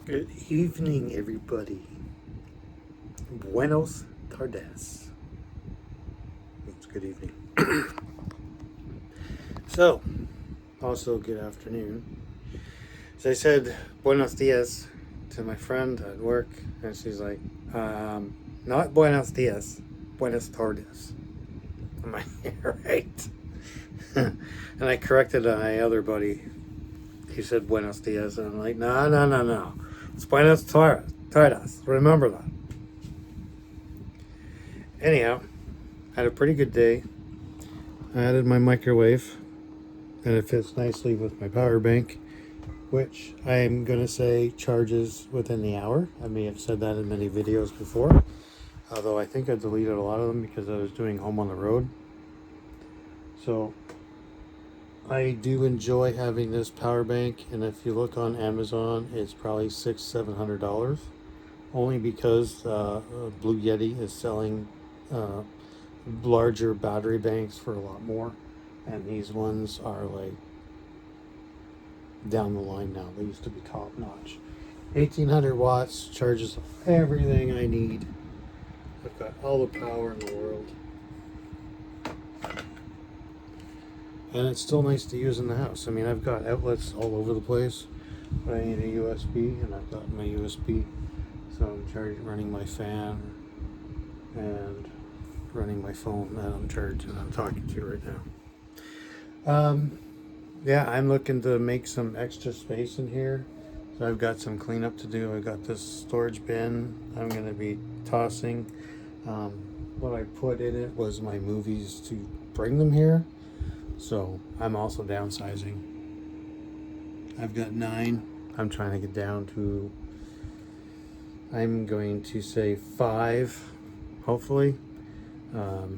Good evening, everybody. Buenos tardes. It's good evening. So, also good afternoon. So I said buenos dias to my friend at work, and she's like, not buenos dias, buenos tardes. I'm like, yeah, right. And I corrected my other buddy. He said buenos dias, and I'm like, no. It's buenos tardes. Remember that. Anyhow, had a pretty good day. I added my microwave, and it fits nicely with my power bank, which I'm going to say charges within the hour. I may have said that in many videos before, although I think I deleted a lot of them because I was doing home on the road. So I do enjoy having this power bank, and if you look on Amazon, it's probably $600-700, only because Blue Yeti is selling larger battery banks for a lot more, and these ones are like down the line now. They used to be top notch. 1800 watts, charges everything I need. I've got all the power in the world, and it's still nice to use in the house. I mean, I've got outlets all over the place, but I need a USB, and I've got my USB, so I'm running my fan and running my phone that I'm charging. I'm talking to you right now. Yeah, I'm looking to make some extra space in here. So I've got some cleanup to do. I got this storage bin I'm going to be tossing. What I put in it was my movies to bring them here. So I'm also downsizing. I've got 9. I'm trying to get down to, I'm going to say 5, hopefully. I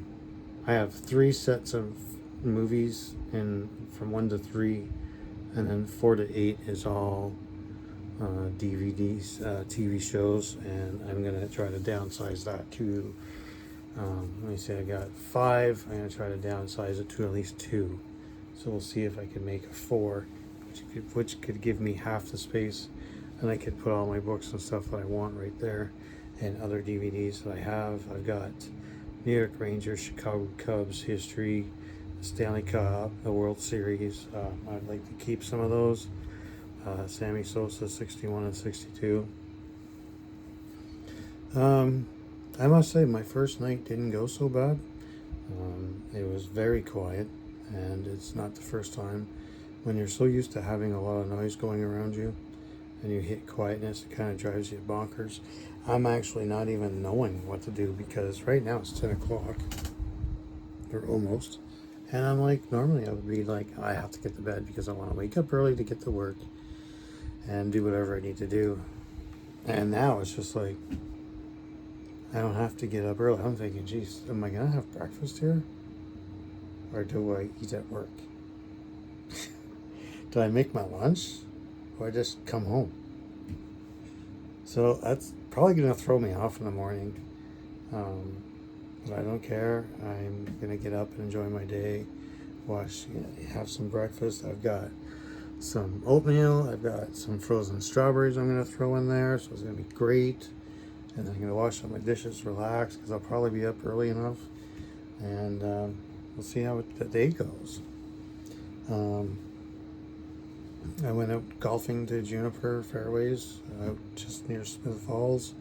have 3 sets of movies, and from 1 to 3, and then 4 to 8 is all DVDs, TV shows, and I'm gonna try to downsize that to, let me see, I got 5. I'm gonna try to downsize it to at least 2, so we'll see if I can make a 4, which could give me half the space, and I could put all my books and stuff that I want right there, and other DVDs that I have. I've got New York Rangers, Chicago Cubs history, Stanley Cup, the World Series. I'd like to keep some of those. Sammy Sosa 61 and 62. I must say my first night didn't go so bad. It was very quiet, and it's not the first time. When you're so used to having a lot of noise going around you and you hit quietness, it kind of drives you bonkers. I'm actually not even knowing what to do because right now it's 10 o'clock, or almost. And I'm like, normally I would be like, I have to get to bed because I want to wake up early to get to work and do whatever I need to do. And now it's just like, I don't have to get up early. I'm thinking, geez, am I going to have breakfast here? Or do I eat at work? Do I make my lunch? Or I just come home? So that's probably going to throw me off in the morning. But I don't care. I'm going to get up and enjoy my day. Have some breakfast. I've got some oatmeal. I've got some frozen strawberries I'm going to throw in there. So it's going to be great. And then I'm going to wash up my dishes, relax, because I'll probably be up early enough. And we'll see how the day goes. I went out golfing to Juniper Fairways, out just near Smith Falls.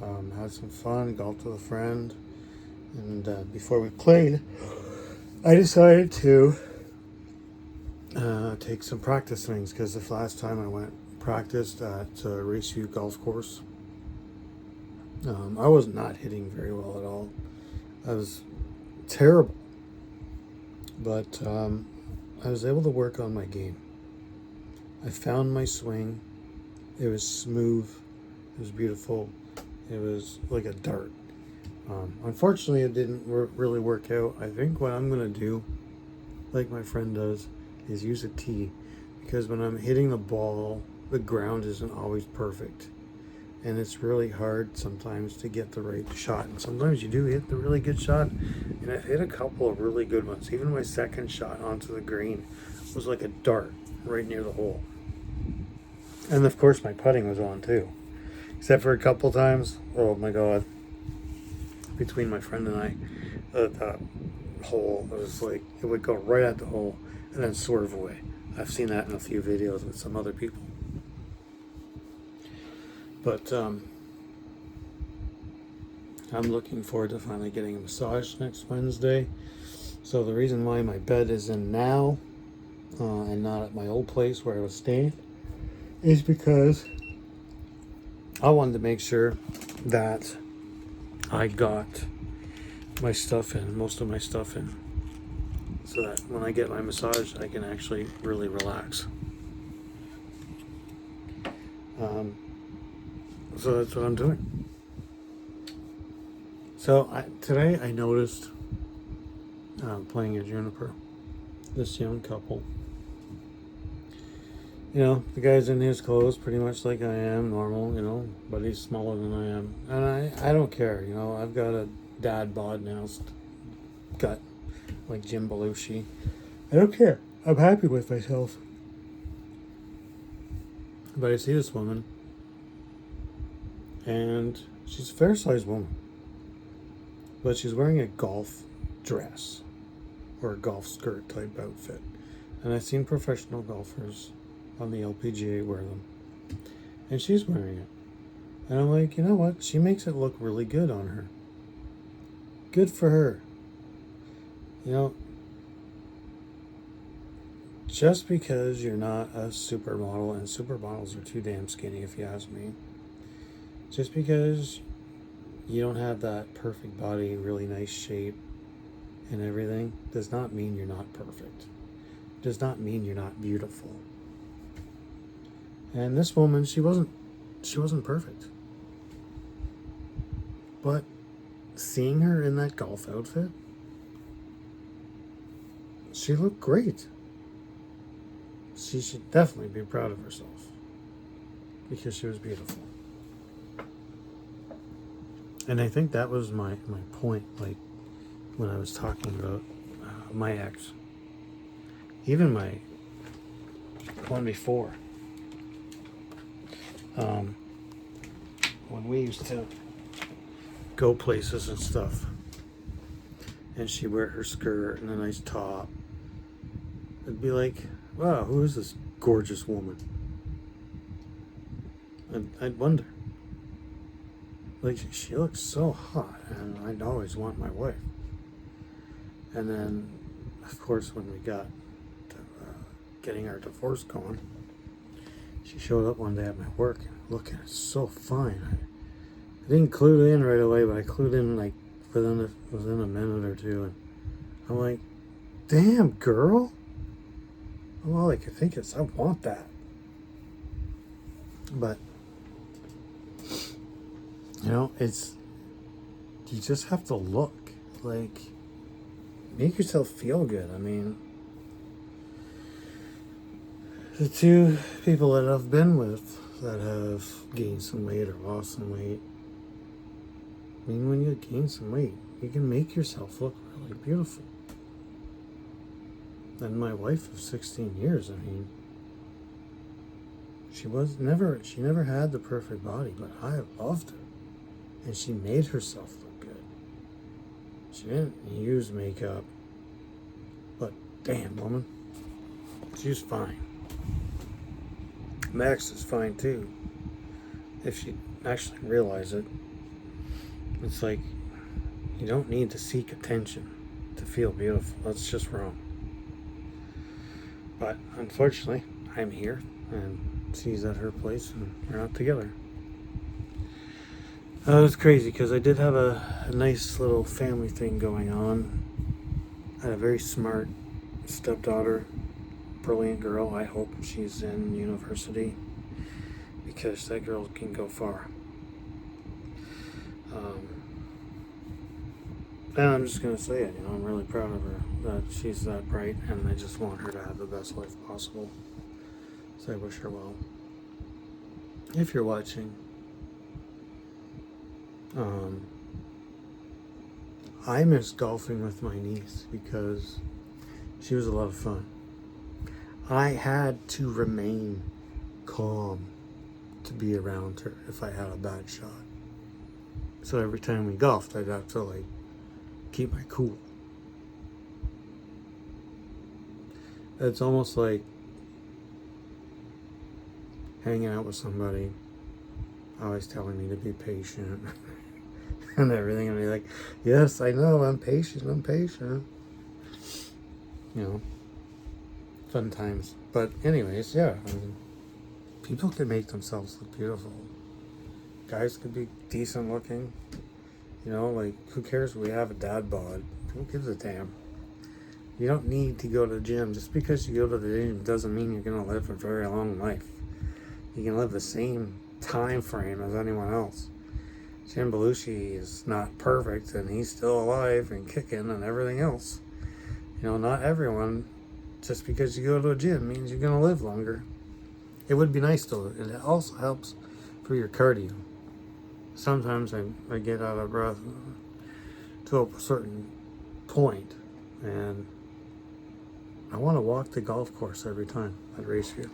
Had some fun, golfed with a friend. And before we played, I decided to take some practice swings, because the last time I practiced at Raceview Golf Course, I was not hitting very well at all. I was terrible. But I was able to work on my game. I found my swing. It was smooth. It was beautiful. It was like a dart. Unfortunately, it didn't really work out. I think what I'm going to do, like my friend does, is use a tee. Because when I'm hitting the ball, the ground isn't always perfect. And it's really hard sometimes to get the right shot. And sometimes you do hit the really good shot. And I've hit a couple of really good ones. Even my second shot onto the green was like a dart right near the hole. And of course, my putting was on too. Except for a couple times. Oh my god. Between my friend and I, the hole was like, it would go right at the hole and then swerve away. I've seen that in a few videos with some other people. But I'm looking forward to finally getting a massage next Wednesday. So the reason why my bed is in now and not at my old place where I was staying is because I wanted to make sure that I got my stuff in, most of my stuff in, so that when I get my massage, I can actually really relax. So that's what I'm doing. So today I noticed playing a Juniper, this young couple. You know, the guy's in his clothes pretty much like I am, normal, you know, but he's smaller than I am. And I don't care, you know, I've got a dad bod now, gut like Jim Belushi. I don't care. I'm happy with myself. But I see this woman, and she's a fair-sized woman, but she's wearing a golf dress or a golf skirt type outfit. And I've seen professional golfers on the LPGA wear them, and she's wearing it. And I'm like, you know what? She makes it look really good on her. Good for her. You know, just because you're not a supermodel, and supermodels are too damn skinny if you ask me, just because you don't have that perfect body, really nice shape and everything, does not mean you're not perfect. Does not mean you're not beautiful. And this woman, she wasn't perfect. But seeing her in that golf outfit, she looked great. She should definitely be proud of herself because she was beautiful. And I think that was my point, like when I was talking about my ex, even my one before. When we used to go places and stuff, and she'd wear her skirt and a nice top, it'd be like, wow, who is this gorgeous woman? I'd wonder. Like, she looks so hot, and I'd always want my wife. And then, of course, when we got to getting our divorce going, she showed up one day at my work, looking so fine. I didn't clue in right away, but I clued in like within a minute or two, and I'm like, damn, girl. All I could think is, I want that. But, you know, you just have to look, like, make yourself feel good. I mean, the two people that I've been with that have gained some weight or lost some weight, I mean, when you gain some weight, you can make yourself look really beautiful. And my wife of 16 years, I mean, she never had the perfect body, but I loved her. And she made herself look good. She didn't use makeup, but damn, woman, she's fine. Max is fine too, if you actually realize it. It's like, you don't need to seek attention to feel beautiful. That's just wrong. But unfortunately, I'm here, and she's at her place, and we're not together. It was crazy because I did have a nice little family thing going on. I had a very smart stepdaughter, brilliant girl. I hope she's in university because that girl can go far. And I'm just going to say it, you know, I'm really proud of her that she's that bright, and I just want her to have the best life possible. So I wish her well. If you're watching, I miss golfing with my niece because she was a lot of fun. I had to remain calm to be around her if I had a bad shot. So every time we golfed, I'd have to like keep my cool. It's almost like hanging out with somebody, always telling me to be patient and everything, and be like, yes, I know, I'm patient. You know, fun times. But anyways, yeah, I mean, people can make themselves look beautiful. Guys could be decent looking. You know, like, who cares if we have a dad bod? Who gives a damn? You don't need to go to the gym. Just because you go to the gym doesn't mean you're going to live a very long life. You can live the same time frame as anyone else. Jim Belushi is not perfect, and he's still alive and kicking and everything else. You know, not everyone, just because you go to a gym, means you're going to live longer. It would be nice, though. It also helps for your cardio. Sometimes I get out of breath to a certain point, and I want to walk the golf course every time at Raceview.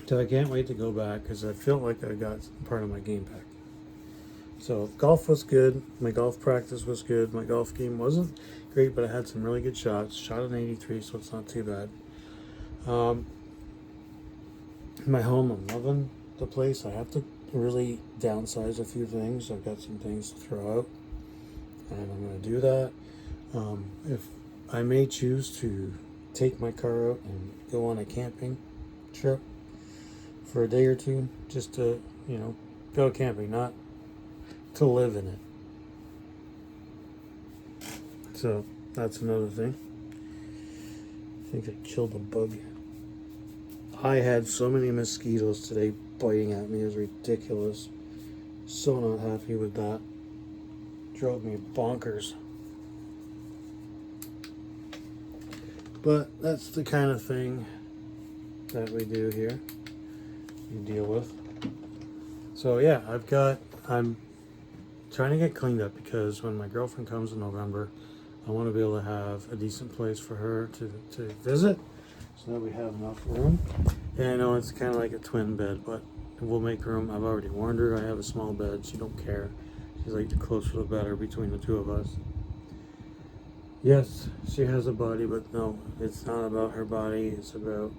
So I can't wait to go back because I feel like I got part of my game back. So golf was good. My golf practice was good. My golf game wasn't great, but I had some really good shots. Shot an 83, so it's not too bad. My home, I'm loving the place. I have to really downsize a few things. I've got some things to throw out, and I'm going to do that. If I may choose to take my car out and go on a camping trip for a day or two, just to, you know, go camping, not to live in it. So that's another thing. I think I killed a bug. I had so many mosquitoes today biting at me. It was ridiculous. So not happy with that. Drove me bonkers. But that's the kind of thing that we do here. You deal with. So yeah, I'm trying to get cleaned up because when my girlfriend comes in November, I want to be able to have a decent place for her to visit so that we have enough room. And I know it's kind of like a twin bed, but we'll make room. I've already warned her I have a small bed. She don't care. She's like, the closer the better between the two of us. Yes, she has a body, but no, it's not about her body. It's about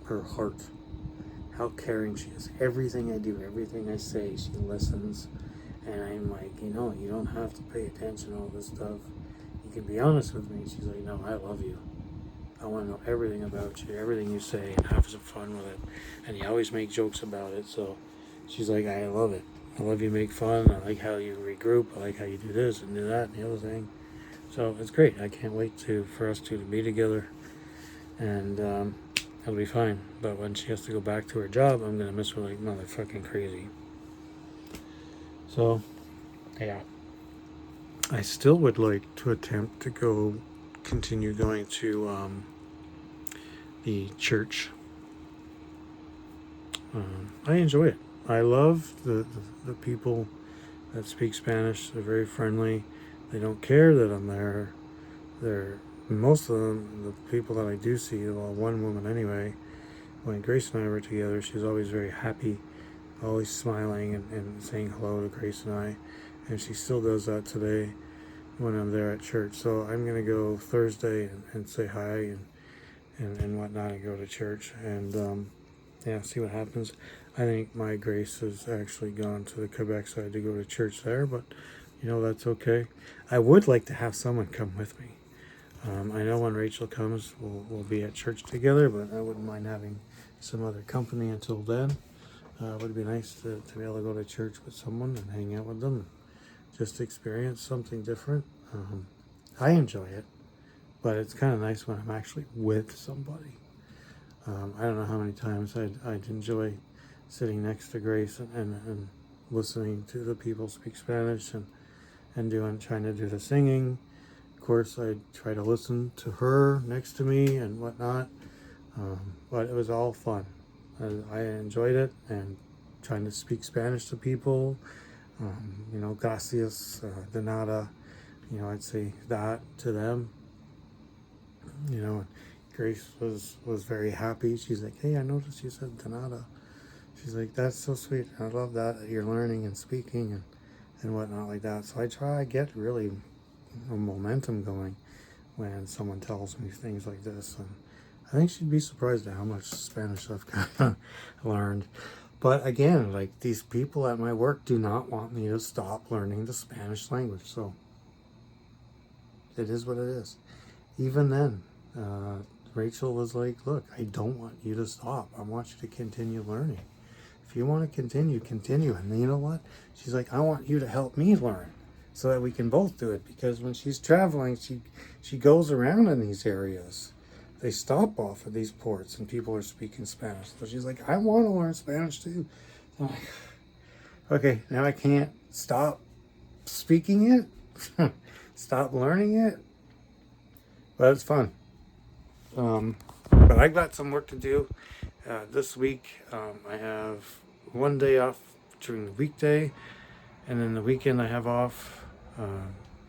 her heart. How caring she is. Everything I do, everything I say, she listens. And I'm like, you know, you don't have to pay attention to all this stuff. You can be honest with me. She's like, no, I love you. I want to know everything about you, everything you say, and have some fun with it. And you always make jokes about it. So she's like, I love it. I love you make fun. I like how you regroup. I like how you do this and do that and the other thing. So it's great. I can't wait for us to be together. And it'll be fine. But when she has to go back to her job, I'm going to miss her like motherfucking crazy. So, yeah. I still would like to attempt to continue going to the church. I enjoy it. I love the people that speak Spanish. They're very friendly. They don't care that I'm there. Most of them, the people that I do see, well, one woman anyway, when Grace and I were together, she's always very happy, always smiling and saying hello to Grace and I. And she still does that today when I'm there at church. So I'm going to go Thursday and say hi and whatnot and go to church and see what happens. I think my Grace has actually gone to the Quebec side to go to church there, but you know, that's okay. I would like to have someone come with me. I know when Rachel comes, we'll be at church together, but I wouldn't mind having some other company until then. It would be nice to be able to go to church with someone and hang out with them, just experience something different. I enjoy it, but it's kind of nice when I'm actually with somebody. I don't know how many times I'd enjoy sitting next to Grace and listening to the people speak Spanish and trying to do the singing. Of course, I try to listen to her next to me and whatnot, but it was all fun. I enjoyed it and trying to speak Spanish to people. You know, gracias, de nada. You know, I'd say that to them. You know, Grace was very happy. She's like, hey, I noticed you said de nada. She's like, that's so sweet. I love that you're learning and speaking and whatnot like that. So I try to get really a momentum going when someone tells me things like this. And I think she'd be surprised at how much Spanish I've kind of learned. But again, like, these people at my work do not want me to stop learning the Spanish language. So it is what it is. Even then, Rachel was like, look, I don't want you to stop. I want you to continue learning. If you want to continue, continue. And you know what? She's like, I want you to help me learn so that we can both do it. Because when she's traveling, she goes around in these areas. They stop off at these ports and people are speaking Spanish. So she's like, I want to learn Spanish too. I'm like, okay, now I can't stop speaking it, stop learning it, but it's fun. But I got some work to do this week. I have one day off during the weekday, and then the weekend I have off.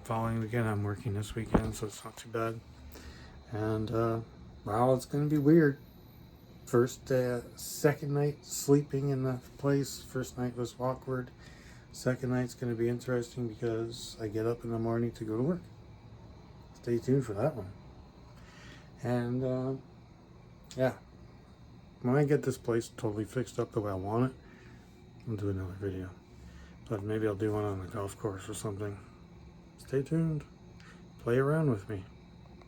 Following weekend I'm working this weekend, so it's not too bad. And well, it's gonna be weird. Second night sleeping in the place. First night was awkward. Second night's gonna be interesting because I get up in the morning to go to work. Stay tuned for that one. And yeah, when I get this place totally fixed up the way I want it, I'll do another video. But maybe I'll do one on the golf course or something. Stay tuned. Play around with me.